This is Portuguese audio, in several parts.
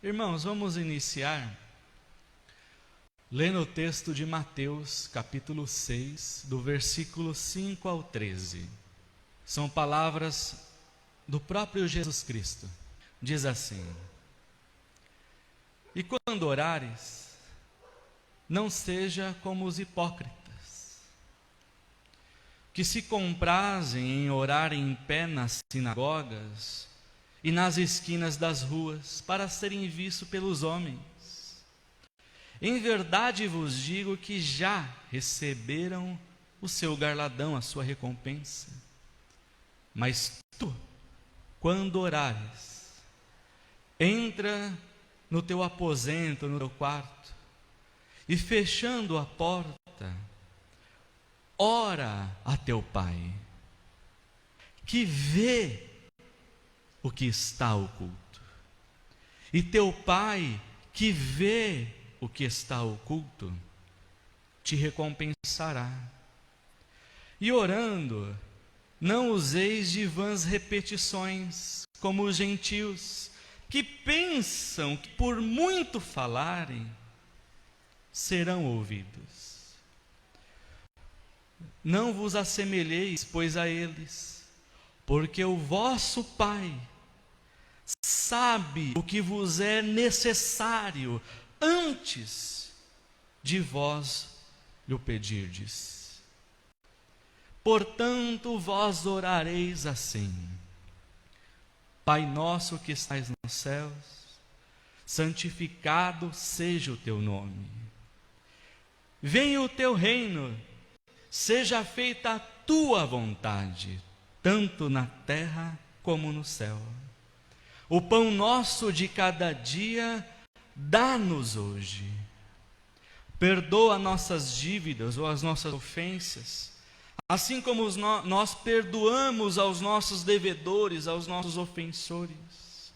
Irmãos, vamos iniciar lendo o texto de Mateus, capítulo 6, do versículo 5 ao 13. São palavras do próprio Jesus Cristo. Diz assim: E quando orares, não seja como os hipócritas, que se comprazem em orar em pé nas sinagogas e nas esquinas das ruas, para serem vistos pelos homens. Em verdade vos digo que já receberam o seu galardão, a sua recompensa. Mas tu, quando orares, entra no teu aposento, no teu quarto, e fechando a porta, ora a teu Pai, que vê o que está oculto. E teu Pai, que vê o que está oculto, te recompensará. E orando, não useis de vãs repetições, como os gentios, que pensam que por muito falarem, serão ouvidos. Não vos assemelheis, pois, a eles, porque o vosso Pai sabe o que vos é necessário antes de vós lhe pedirdes. Portanto, vós orareis assim: Pai nosso que estais nos céus, santificado seja o teu nome. Venha o teu reino, seja feita a tua vontade, tanto na terra como no céu. O pão nosso de cada dia, dá-nos hoje. Perdoa nossas dívidas ou as nossas ofensas, assim como nós perdoamos aos nossos devedores, aos nossos ofensores.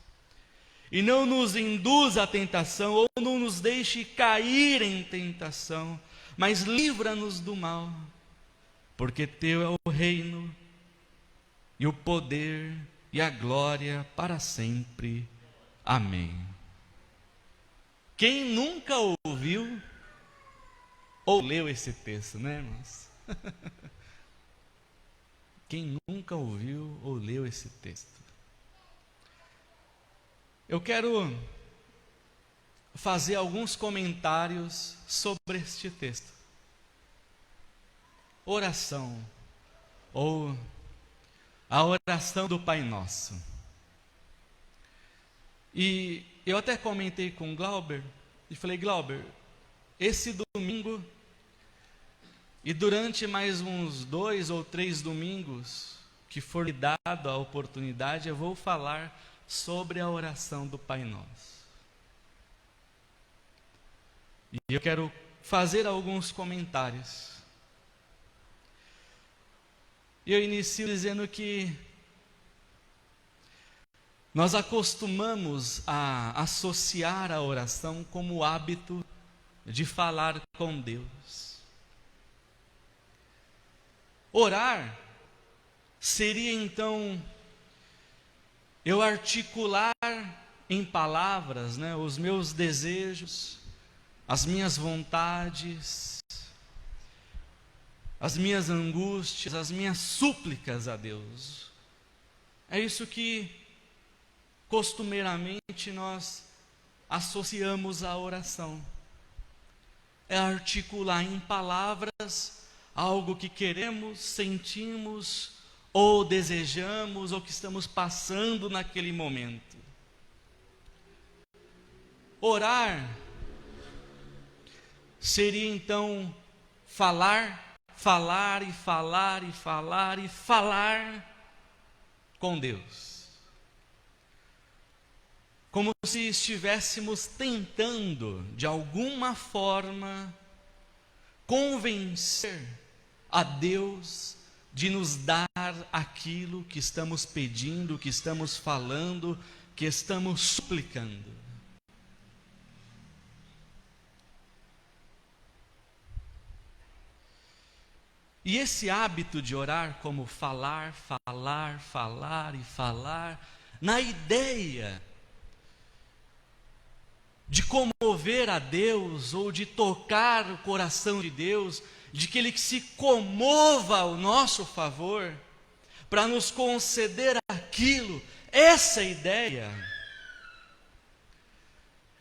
E não nos induza à tentação, ou não nos deixe cair em tentação, mas livra-nos do mal, porque teu é o reino, e o poder, e a glória para sempre. Amém. Quem nunca ouviu ou leu esse texto, né, irmãos? Quem nunca ouviu ou leu esse texto? Eu quero fazer alguns comentários sobre este texto. Oração, ou a oração do Pai Nosso. E eu até comentei com o Glauber, e falei: Glauber, esse domingo, e durante mais uns 2 ou 3 domingos, que for me dado a oportunidade, eu vou falar sobre a oração do Pai Nosso. E eu quero fazer alguns comentários. E eu inicio dizendo que nós acostumamos a associar a oração como o hábito de falar com Deus. Orar seria então eu articular em palavras, os meus desejos, as minhas vontades, as minhas angústias, as minhas súplicas a Deus. É isso que costumeiramente nós associamos à oração. É articular em palavras algo que queremos, sentimos, ou desejamos, ou que estamos passando naquele momento. Orar seria então falar com Deus. Como se estivéssemos tentando, de alguma forma, convencer a Deus de nos dar aquilo que estamos pedindo, que estamos falando, que estamos suplicando. E esse hábito de orar como falar, na ideia de comover a Deus, ou de tocar o coração de Deus, de que Ele se comova ao nosso favor, para nos conceder aquilo. Essa ideia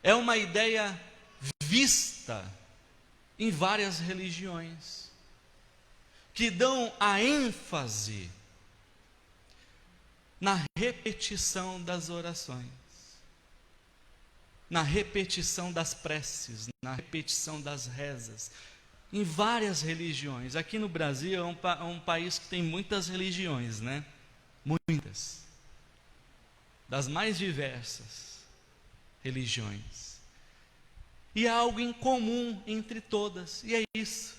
é uma ideia vista em várias religiões, que dão a ênfase na repetição das orações, na repetição das preces, na repetição das rezas, em várias religiões. Aqui no Brasil é um país que tem muitas religiões, né? Muitas, das mais diversas religiões, e há algo em comum entre todas, e é isso: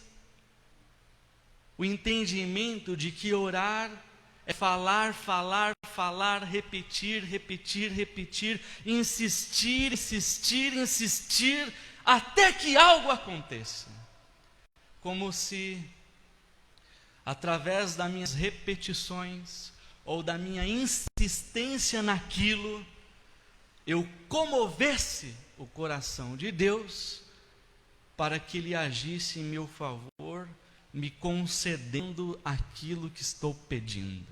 o entendimento de que orar é falar, falar, falar, repetir, repetir, repetir, insistir, insistir, insistir, até que algo aconteça. Como se, através das minhas repetições, ou da minha insistência naquilo, eu comovesse o coração de Deus, para que Ele agisse em meu favor, me concedendo aquilo que estou pedindo.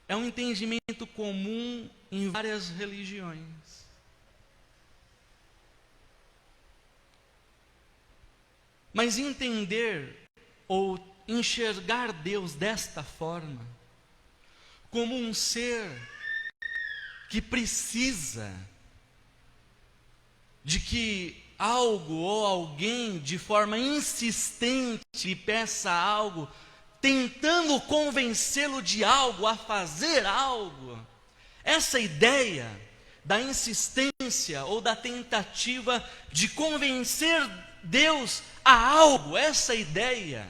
É um entendimento comum em várias religiões. Mas entender ou enxergar Deus desta forma, como um ser que precisa de que algo ou alguém de forma insistente lhe peça algo, tentando convencê-lo de algo, a fazer algo. Essa ideia da insistência ou da tentativa de convencer Deus a algo, essa ideia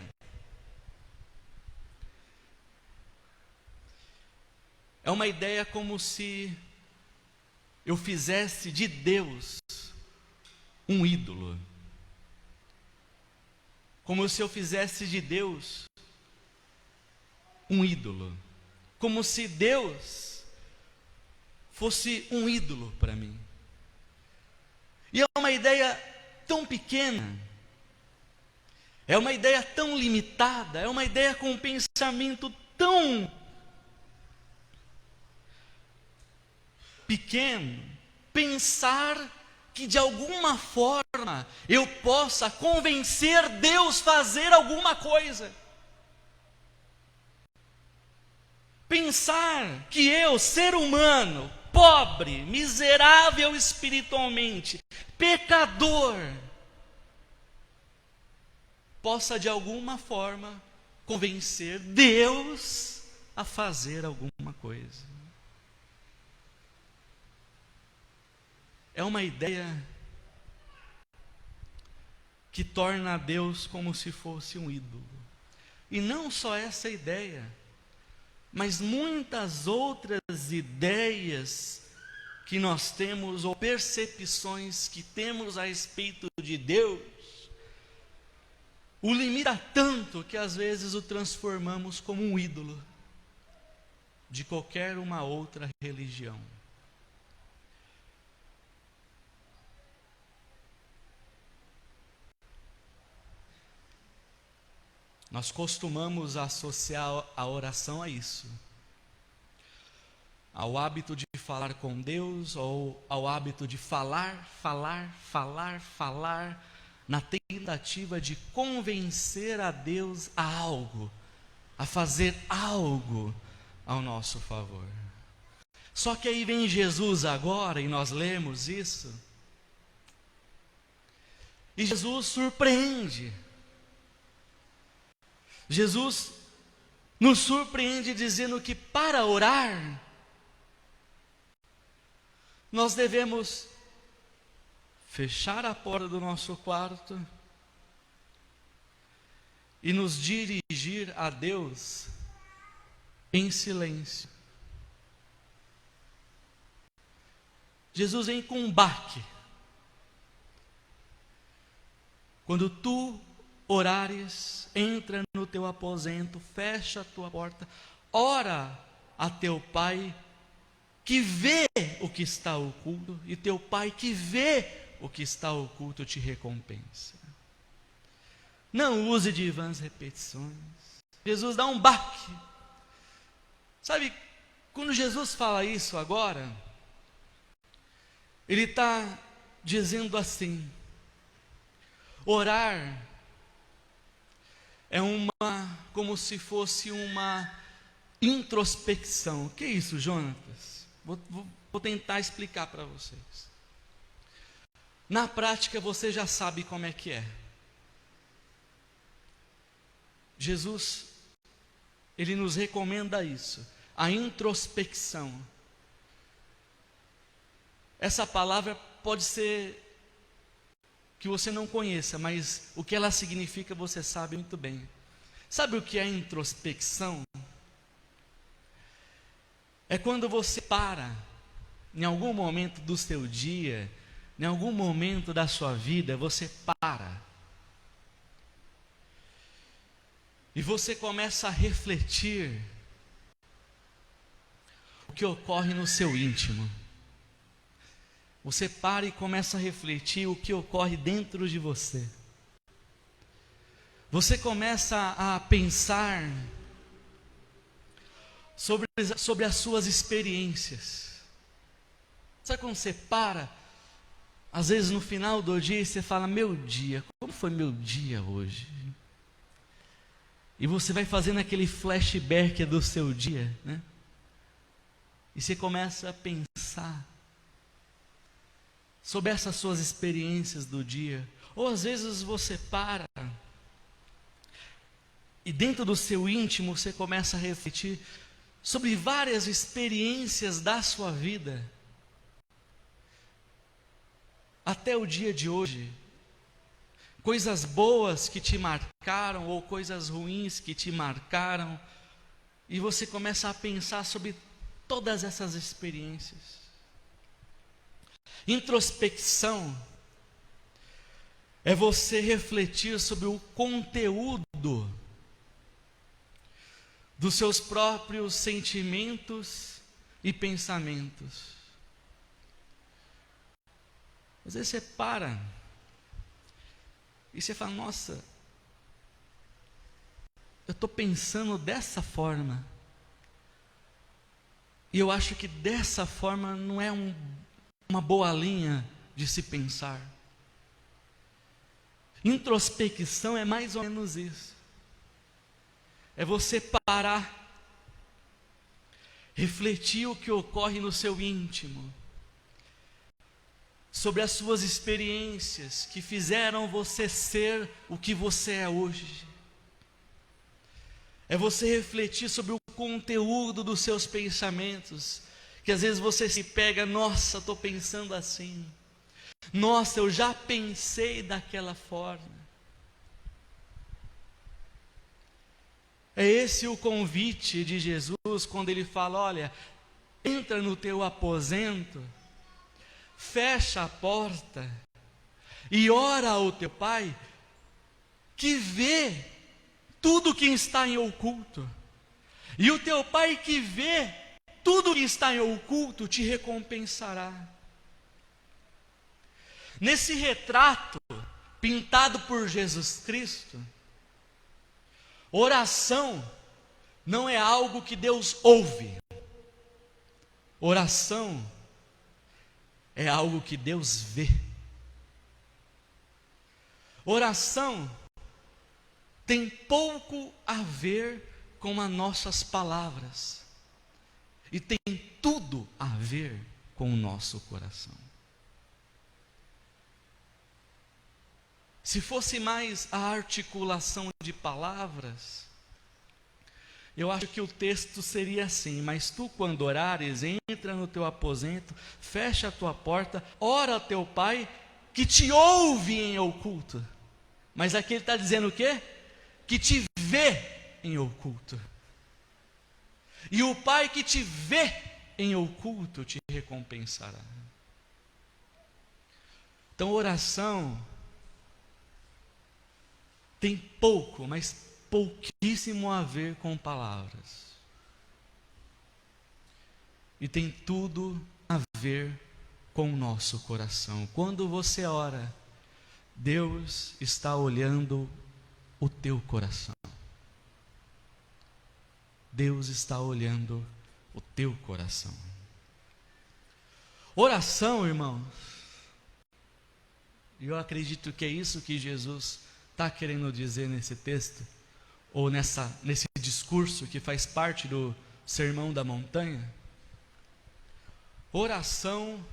é uma ideia como se eu fizesse de Deus um ídolo, como se eu fizesse de Deus um ídolo, como se Deus fosse um ídolo para mim. E é uma ideia tão pequena, é uma ideia tão limitada, é uma ideia com um pensamento tão pequeno, pensar que de alguma forma eu possa convencer Deus a fazer alguma coisa. Pensar que eu, ser humano, pobre, miserável espiritualmente, pecador, possa de alguma forma convencer Deus a fazer alguma coisa. É uma ideia que torna Deus como se fosse um ídolo. E não só essa ideia, mas muitas outras ideias que nós temos, ou percepções que temos a respeito de Deus, o limita tanto que às vezes o transformamos como um ídolo de qualquer uma outra religião. Nós costumamos associar a oração a isso, ao hábito de falar com Deus, ou ao hábito de falar, na tentativa de convencer a Deus a algo, a fazer algo ao nosso favor. Só que aí vem Jesus agora, e nós lemos isso, e Jesus surpreende. Jesus nos surpreende dizendo que para orar, nós devemos fechar a porta do nosso quarto e nos dirigir a Deus em silêncio. Jesus vem com um baque. Quando tu orares, entra no teu aposento, fecha a tua porta, ora a teu Pai que vê o que está oculto, e teu Pai que vê o que está oculto te recompensa. Não use de vãs repetições. Jesus dá um baque. Sabe, quando Jesus fala isso agora, Ele está dizendo assim: orar é como se fosse uma introspecção. O que é isso, Jonatas? Vou tentar explicar para vocês. Na prática você já sabe como é que é. Jesus, Ele nos recomenda isso, a introspecção. Essa palavra pode ser que você não conheça, mas o que ela significa você sabe muito bem. Sabe o que é introspecção? É quando você para, em algum momento do seu dia, em algum momento da sua vida, você para. E você começa a refletir o que ocorre no seu íntimo. Você para e começa a refletir o que ocorre dentro de você. Você começa a pensar sobre as suas experiências. Sabe quando você para, às vezes no final do dia, você fala: meu dia, como foi meu dia hoje? E você vai fazendo aquele flashback do seu dia, né? E você começa a pensar sobre essas suas experiências do dia. Ou às vezes você para e dentro do seu íntimo você começa a refletir sobre várias experiências da sua vida até o dia de hoje. Coisas boas que te marcaram ou coisas ruins que te marcaram, e você começa a pensar sobre todas essas experiências. Introspecção é você refletir sobre o conteúdo dos seus próprios sentimentos e pensamentos. Às vezes você para e você fala: nossa, eu estou pensando dessa forma, e eu acho que dessa forma não é uma boa linha de se pensar. Introspecção é mais ou menos isso. É você parar, refletir o que ocorre no seu íntimo, sobre as suas experiências que fizeram você ser o que você é hoje. É você refletir sobre o conteúdo dos seus pensamentos, que às vezes você se pega: nossa, estou pensando assim, nossa, eu já pensei daquela forma. É esse o convite de Jesus quando Ele fala: olha, entra no teu aposento, fecha a porta e ora ao teu Pai, que vê tudo que está em oculto. E o teu Pai que vê tudo que está em oculto te recompensará. Nesse retrato pintado por Jesus Cristo, oração não é algo que Deus ouve. Oração é algo que Deus vê. Oração tem pouco a ver com as nossas palavras e tem tudo a ver com o nosso coração. Se fosse mais a articulação de palavras, eu acho que o texto seria assim: mas tu, quando orares, entra no teu aposento, fecha a tua porta, ora ao teu Pai, que te ouve em oculto. Mas aqui ele está dizendo o quê? Que te vê em oculto. E o Pai que te vê em oculto te recompensará. Então, oração tem pouco, mas pouquíssimo a ver com palavras. e tem tudo a ver com o nosso coração. Quando você ora, Deus está olhando o teu coração. Deus está olhando o teu coração. Oração, irmãos, e eu acredito que é isso que Jesus está querendo dizer nesse texto, ou nesse discurso que faz parte do Sermão da Montanha. Oração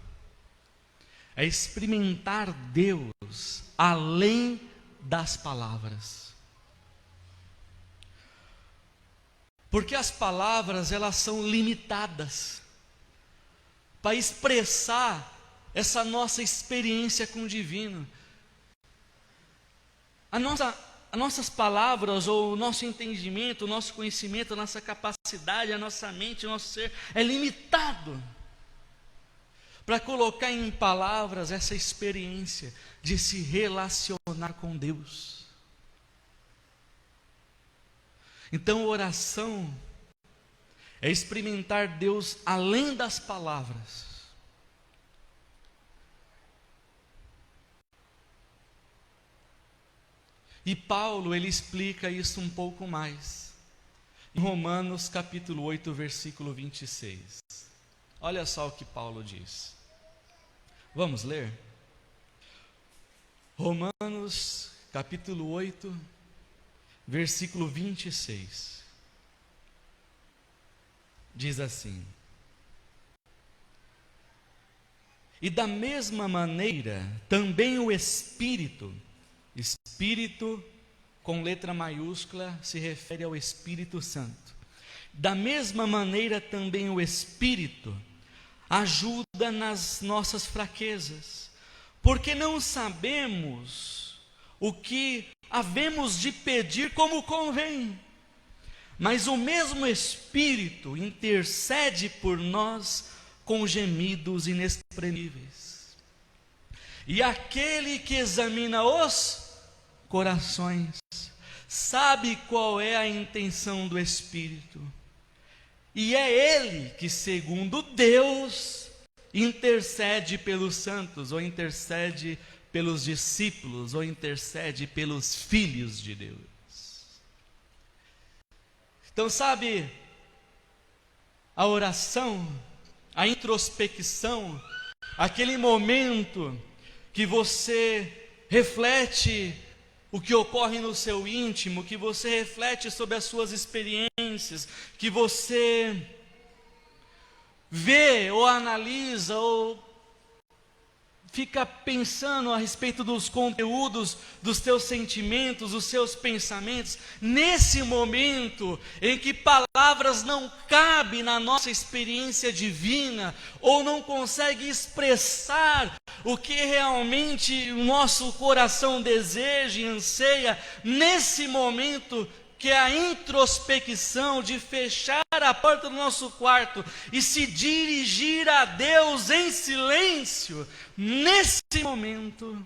é experimentar Deus além das palavras. Porque as palavras, elas são limitadas para expressar essa nossa experiência com o divino. As nossas palavras, ou o nosso entendimento, o nosso conhecimento, a nossa capacidade, a nossa mente, o nosso ser é limitado para colocar em palavras essa experiência de se relacionar com Deus. Então, oração é experimentar Deus além das palavras. E Paulo, ele explica isso um pouco mais, em Romanos capítulo 8, versículo 26. Olha só o que Paulo diz. Vamos ler? Romanos capítulo 8, versículo 26. Diz assim: e da mesma maneira, também o Espírito com letra maiúscula se refere ao Espírito Santo. Da mesma maneira também o Espírito ajuda nas nossas fraquezas, porque não sabemos o que havemos de pedir como convém, mas o mesmo Espírito intercede por nós com gemidos inexprimíveis. E aquele que examina os corações sabe qual é a intenção do Espírito, e é Ele que, segundo Deus, intercede pelos santos, ou intercede pelos discípulos, ou intercede pelos filhos de Deus. Então, sabe, a oração, a introspecção, aquele momento que você reflete o que ocorre no seu íntimo, que você reflete sobre as suas experiências, que você vê ou analisa ou fica pensando a respeito dos conteúdos, dos teus sentimentos, dos seus pensamentos, nesse momento em que palavras não cabem na nossa experiência divina, ou não consegue expressar o que realmente o nosso coração deseja e anseia, nesse momento que é a introspecção de fechar a porta do nosso quarto e se dirigir a Deus em silêncio, nesse momento,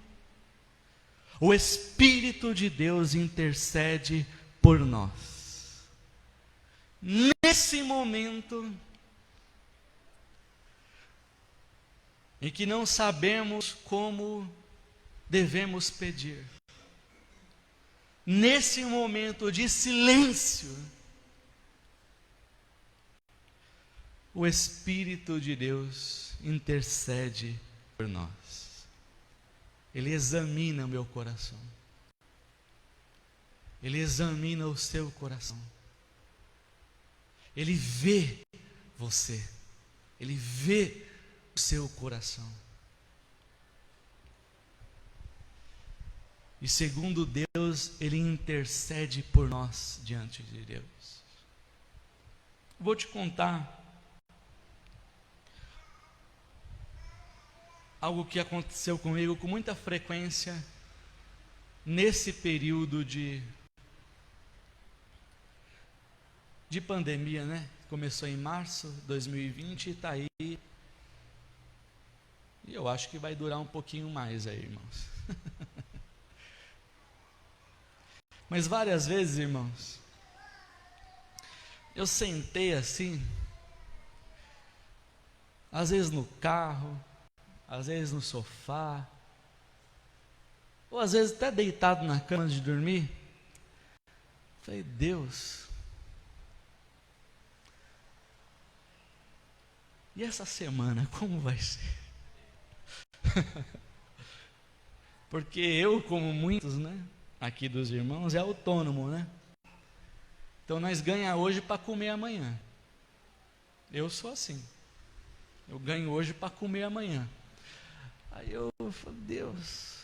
o Espírito de Deus intercede por nós. Nesse momento em que não sabemos como devemos pedir, nesse momento de silêncio, o Espírito de Deus intercede por nós. Ele examina o meu coração. Ele examina o seu coração. Ele vê você. Ele vê o seu coração. E segundo Deus, Ele intercede por nós diante de Deus. Vou te contar algo que aconteceu comigo com muita frequência nesse período de pandemia, né? Começou em março de 2020 e está aí. E eu acho que vai durar um pouquinho mais aí, irmãos. Mas várias vezes, irmãos, eu sentei assim às vezes no carro, às vezes no sofá, ou às vezes até deitado na cama de dormir. Falei, Deus, e essa semana como vai ser? Porque eu, como muitos, né, aqui dos irmãos, é autônomo, né? Então nós ganhamos hoje para comer amanhã. Eu sou assim. Eu ganho hoje para comer amanhã. Aí eu falo, Deus,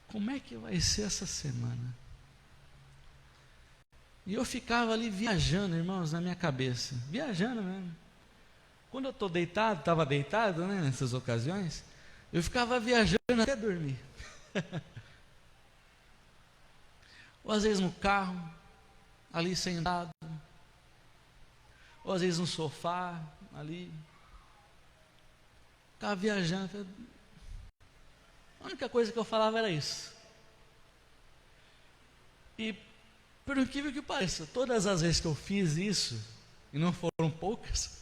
como é que vai ser essa semana? E eu ficava ali viajando, irmãos, na minha cabeça. Viajando mesmo. Quando eu estou deitado, estava deitado, né, nessas ocasiões, eu ficava viajando até dormir. Ou às vezes no carro, ali sentado. Ou às vezes no sofá, ali. Ficava viajando. A única coisa que eu falava era isso. E, por incrível que pareça, todas as vezes que eu fiz isso, e não foram poucas,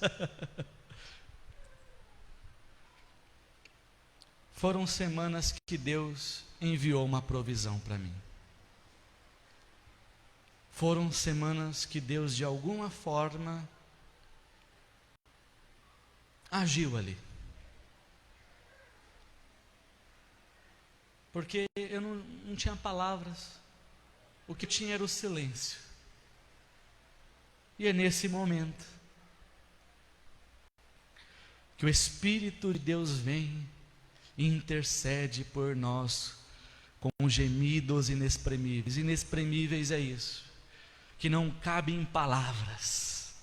foram semanas que Deus enviou uma provisão para mim. Foram semanas que Deus, de alguma forma, agiu ali. Porque eu não tinha palavras. O que tinha era o silêncio. E é nesse momento que o Espírito de Deus vem e intercede por nós com gemidos inexprimíveis. Inexprimíveis é isso, que não cabe em palavras,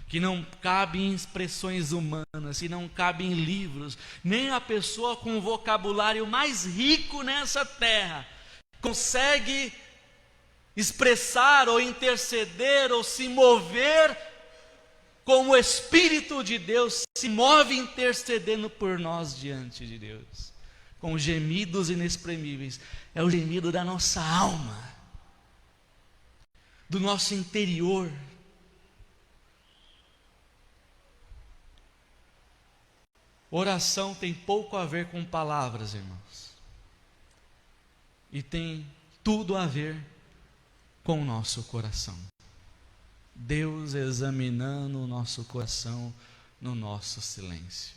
que não cabe em expressões humanas, que não cabe em livros. Nem a pessoa com o vocabulário mais rico nessa terra consegue expressar ou interceder ou se mover como o Espírito de Deus se move intercedendo por nós diante de Deus, com gemidos inexprimíveis. É o gemido da nossa alma, do nosso interior. Oração tem pouco a ver com palavras, irmãos, e tem tudo a ver com o nosso coração. Deus examinando o nosso coração no nosso silêncio.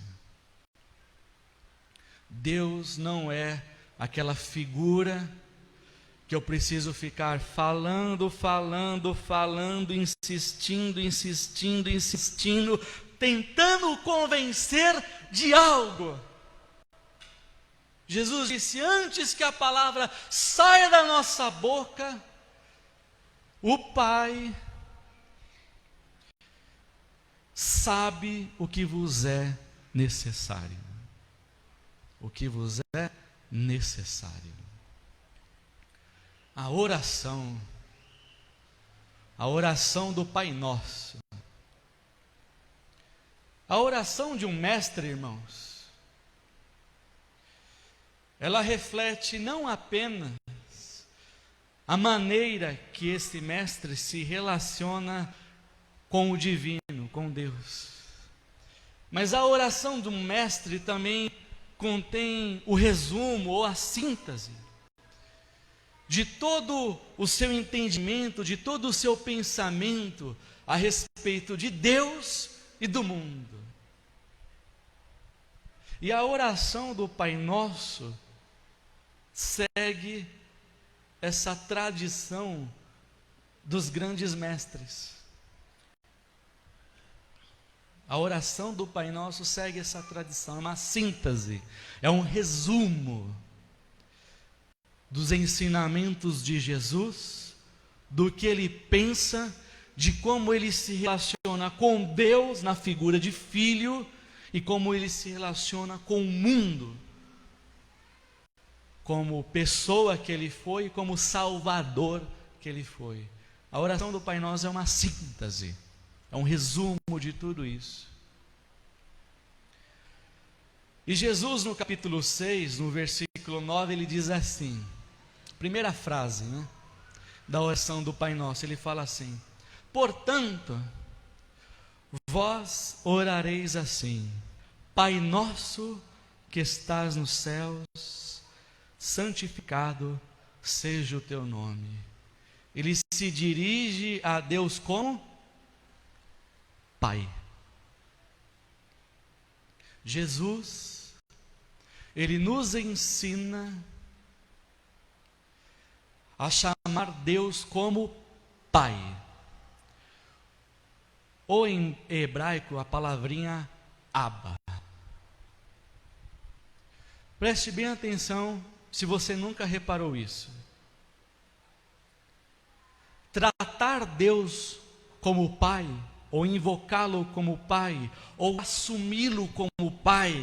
Deus não é aquela figura que eu preciso ficar falando, insistindo, tentando convencer de algo. Jesus disse, antes que a palavra saia da nossa boca, o Pai sabe o que vos é necessário. O que vos é necessário. A oração do Pai Nosso. A oração de um mestre, irmãos, ela reflete não apenas a maneira que esse mestre se relaciona com o divino, com Deus. Mas a oração do mestre também contém o resumo ou a síntese de todo o seu entendimento, de todo o seu pensamento a respeito de Deus e do mundo. E a oração do Pai Nosso segue essa tradição dos grandes mestres. A oração do Pai Nosso segue essa tradição, é uma síntese, é um resumo dos ensinamentos de Jesus, do que ele pensa, de como ele se relaciona com Deus na figura de filho e como ele se relaciona com o mundo, como pessoa que ele foi, como salvador que ele foi. A oração do Pai Nosso é uma síntese, é um resumo de tudo isso. E Jesus, no capítulo 6, no versículo 9, ele diz assim, primeira frase, da oração do Pai Nosso, ele fala assim: portanto, vós orareis assim: Pai nosso que estás nos céus, santificado seja o teu nome. Ele se dirige a Deus como Pai. Jesus, ele nos ensina a chamar Deus como Pai. Ou em hebraico a palavrinha Abba. Preste bem atenção se você nunca reparou isso. Tratar Deus como Pai, ou invocá-lo como Pai, ou assumi-lo como Pai,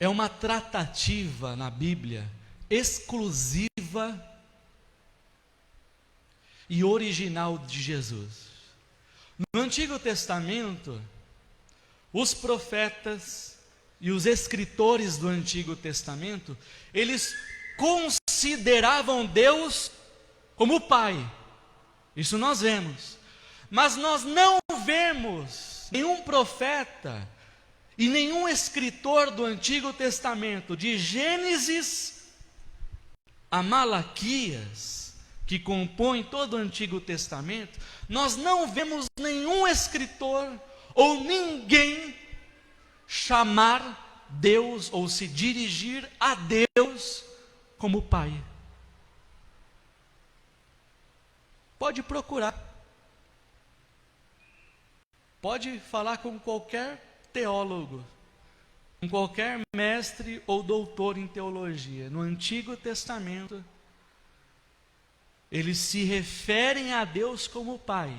é uma tratativa na Bíblia exclusiva e original de Jesus. No Antigo Testamento, os profetas e os escritores do Antigo Testamento, eles consideravam Deus como Pai. Isso nós vemos. Mas nós não vemos nenhum profeta e nenhum escritor do Antigo Testamento, de Gênesis a Malaquias, que compõe todo o Antigo Testamento, nós não vemos nenhum escritor ou ninguém chamar Deus ou se dirigir a Deus como Pai. Pode procurar. Pode falar com qualquer teólogo, com qualquer mestre ou doutor em teologia. No Antigo Testamento, eles se referem a Deus como Pai,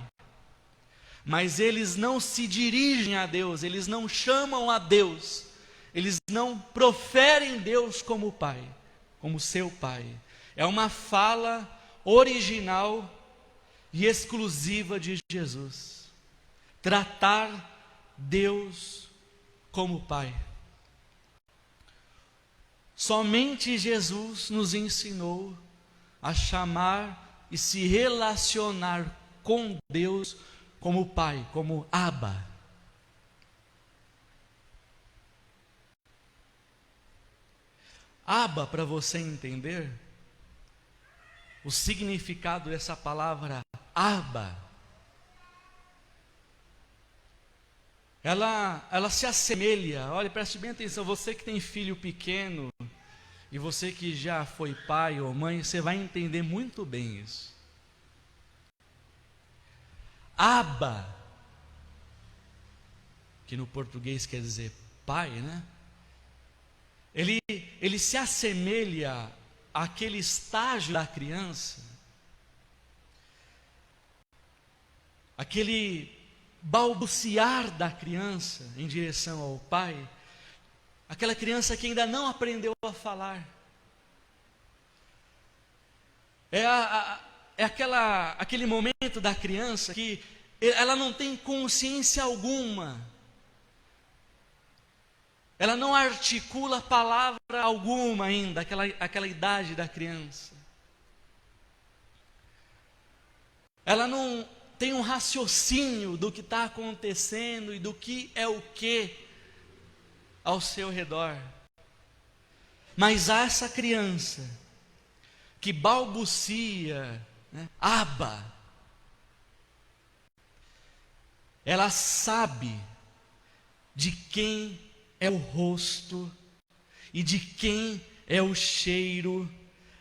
mas eles não se dirigem a Deus, eles não chamam a Deus, eles não proferem Deus como Pai, como seu Pai. É uma fala original e exclusiva de Jesus. Tratar Deus como Pai. Somente Jesus nos ensinou a chamar e se relacionar com Deus como Pai, como Abba. Abba, para você entender o significado dessa palavra Abba, ela se assemelha, olha, preste bem atenção, você que tem filho pequeno, e você que já foi pai ou mãe, você vai entender muito bem isso. Abba, que no português quer dizer pai, né? Ele se assemelha àquele estágio da criança, aquele balbuciar da criança em direção ao pai, aquela criança que ainda não aprendeu a falar. É aquele momento da criança que ela não tem consciência alguma, ela não articula palavra alguma ainda, aquela idade da criança. Ela não tem um raciocínio do que está acontecendo e do que é o que ao seu redor. Mas há essa criança que balbucia, né? Abba. Ela sabe de quem é o rosto e de quem é o cheiro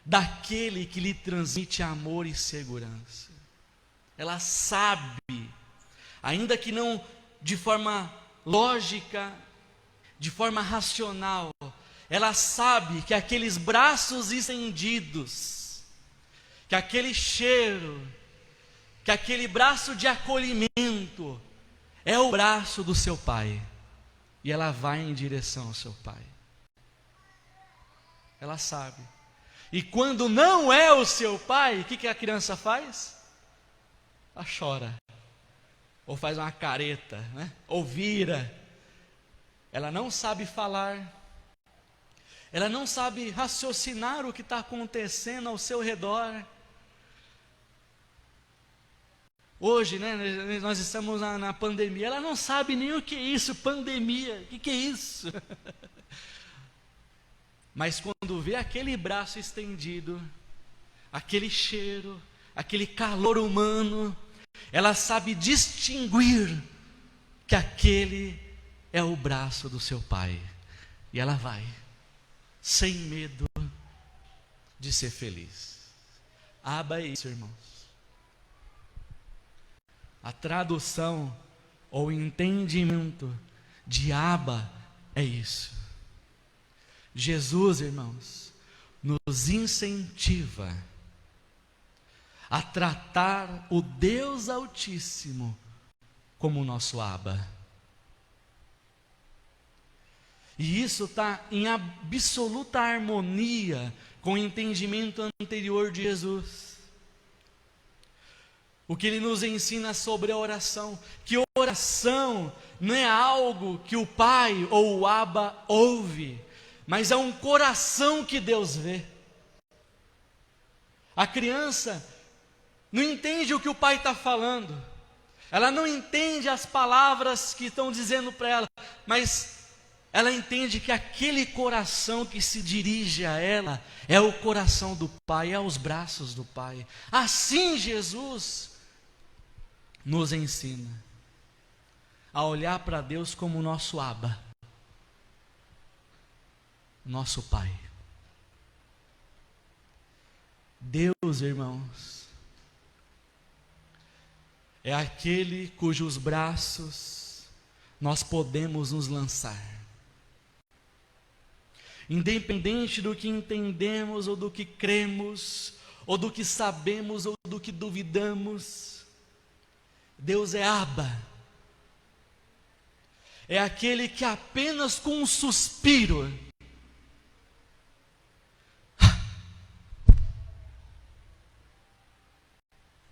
daquele que lhe transmite amor e segurança. Ela sabe, ainda que não de forma lógica, de forma racional, ela sabe que aqueles braços estendidos, que aquele cheiro, que aquele braço de acolhimento é o braço do seu pai. E ela vai em direção ao seu pai. Ela sabe. E quando não é o seu pai, o que a criança faz? Ela chora. Ou faz uma careta, né? Ou vira. Ela não sabe falar. Ela não sabe raciocinar o que está acontecendo ao seu redor. Hoje, né, nós estamos na pandemia, ela não sabe nem o que é isso, pandemia, o que é isso? Mas quando vê aquele braço estendido, aquele cheiro, aquele calor humano, ela sabe distinguir que aquele é o braço do seu pai. E ela vai, sem medo de ser feliz. Aba é isso, irmãos. A tradução ou entendimento de Aba é isso. Jesus, irmãos, nos incentiva a tratar o Deus Altíssimo como o nosso Aba. E isso está em absoluta harmonia com o entendimento anterior de Jesus. O que ele nos ensina sobre a oração, que oração não é algo que o Pai ou o Aba ouve, mas é um coração que Deus vê. A criança não entende o que o pai está falando, ela não entende as palavras que estão dizendo para ela, mas ela entende que aquele coração que se dirige a ela é o coração do Pai, é os braços do Pai. Assim Jesus nos ensina a olhar para Deus como o nosso Aba, nosso Pai. Deus, irmãos, é aquele cujos braços nós podemos nos lançar. Independente do que entendemos, ou do que cremos, ou do que sabemos, ou do que duvidamos, Deus é Aba. É aquele que apenas com um suspiro,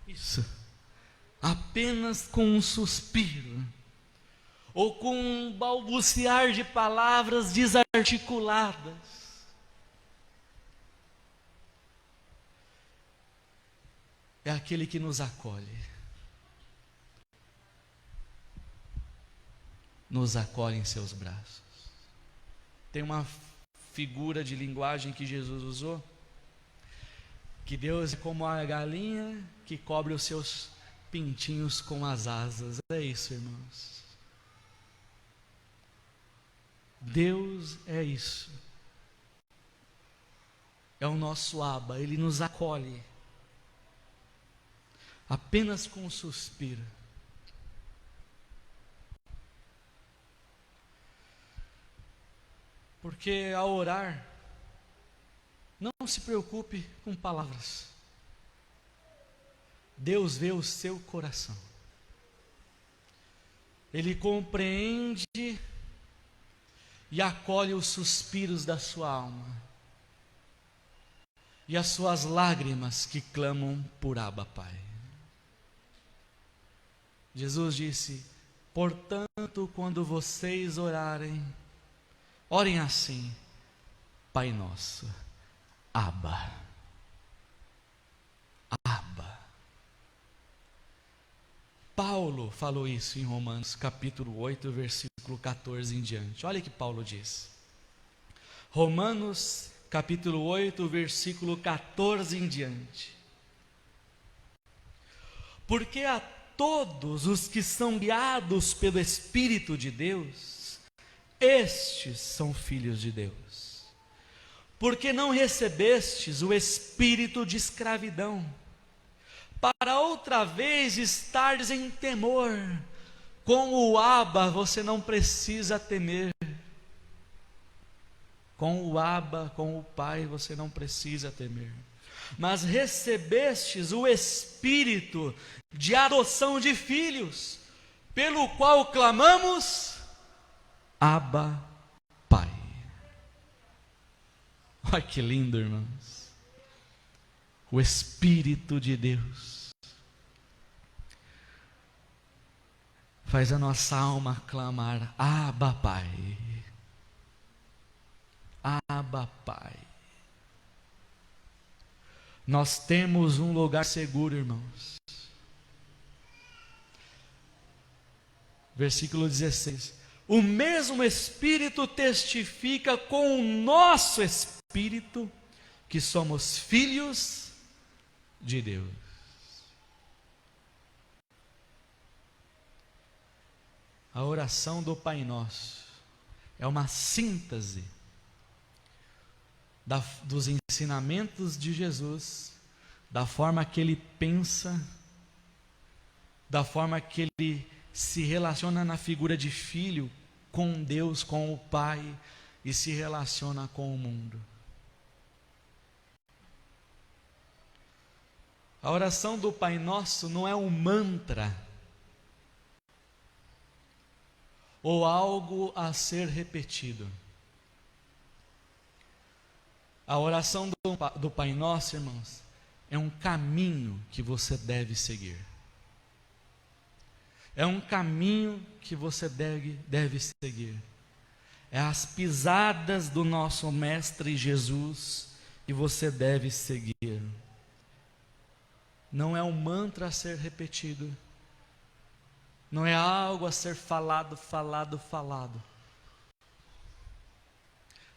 isso, apenas com um suspiro, ou com um balbuciar de palavras desarticuladas, é aquele que nos acolhe. Nos acolhe em seus braços. Tem uma figura de linguagem que Jesus usou, que Deus é como a galinha que cobre os seus pintinhos com as asas. É isso, irmãos. Deus é isso. É o nosso Aba, Ele nos acolhe apenas com um suspiro. Porque ao orar, não se preocupe com palavras. Deus vê o seu coração. Ele compreende e acolhe os suspiros da sua alma e as suas lágrimas que clamam por Abba, Pai. Jesus disse: portanto, quando vocês orarem, orem assim: Pai nosso, Abba, Abba. Paulo falou isso em Romanos capítulo 8, versículo 14 em diante. Olha o que Paulo diz. Romanos capítulo 8, versículo 14 em diante. Porque a todos os que são guiados pelo Espírito de Deus, estes são filhos de Deus. Porque não recebestes o espírito de escravidão, para outra vez estares em temor. Com o Abba você não precisa temer. Com o Abba, com o Pai, você não precisa temer. Mas recebestes o espírito de adoção de filhos, pelo qual clamamos: Abba, Pai. Olha que lindo, irmãos. O Espírito de Deus faz a nossa alma clamar: Abba, Pai. Abba, Pai. Nós temos um lugar seguro, irmãos. Versículo 16: o mesmo Espírito testifica com o nosso espírito que somos filhos de Deus. A oração do Pai Nosso é uma síntese dos ensinamentos de Jesus, da forma que Ele pensa, da forma que Ele se relaciona na figura de filho com Deus, com o Pai, e se relaciona com o mundo. A oração do Pai Nosso não é um mantra, ou algo a ser repetido. A oração do Pai Nosso, irmãos, é um caminho que você deve seguir. É um caminho que você deve seguir. É as pisadas do nosso Mestre Jesus que você deve seguir. Não é um mantra a ser repetido. Não é algo a ser falado.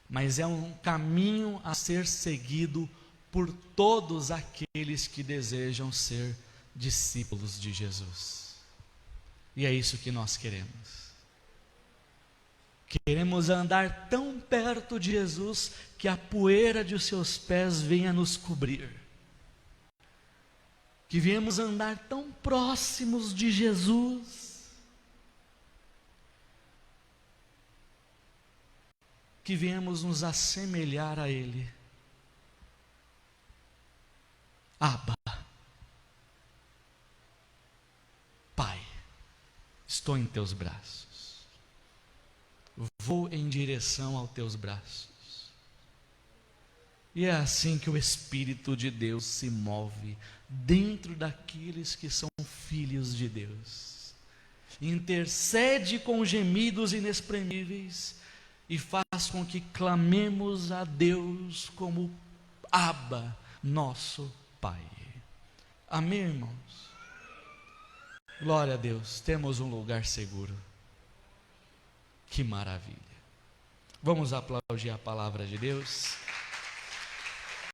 Mas é um caminho a ser seguido por todos aqueles que desejam ser discípulos de Jesus. E é isso que nós queremos. Queremos andar tão perto de Jesus que a poeira de seus pés venha nos cobrir. Que viemos andar tão próximos de Jesus, que viemos nos assemelhar a Ele. Abba, Pai, estou em teus braços, vou em direção aos teus braços. E é assim que o Espírito de Deus se move dentro daqueles que são filhos de Deus. Intercede com gemidos inexprimíveis e faz com que clamemos a Deus como Abba, nosso Pai. Amém, irmãos? Glória a Deus, temos um lugar seguro. Que maravilha. Vamos aplaudir a palavra de Deus.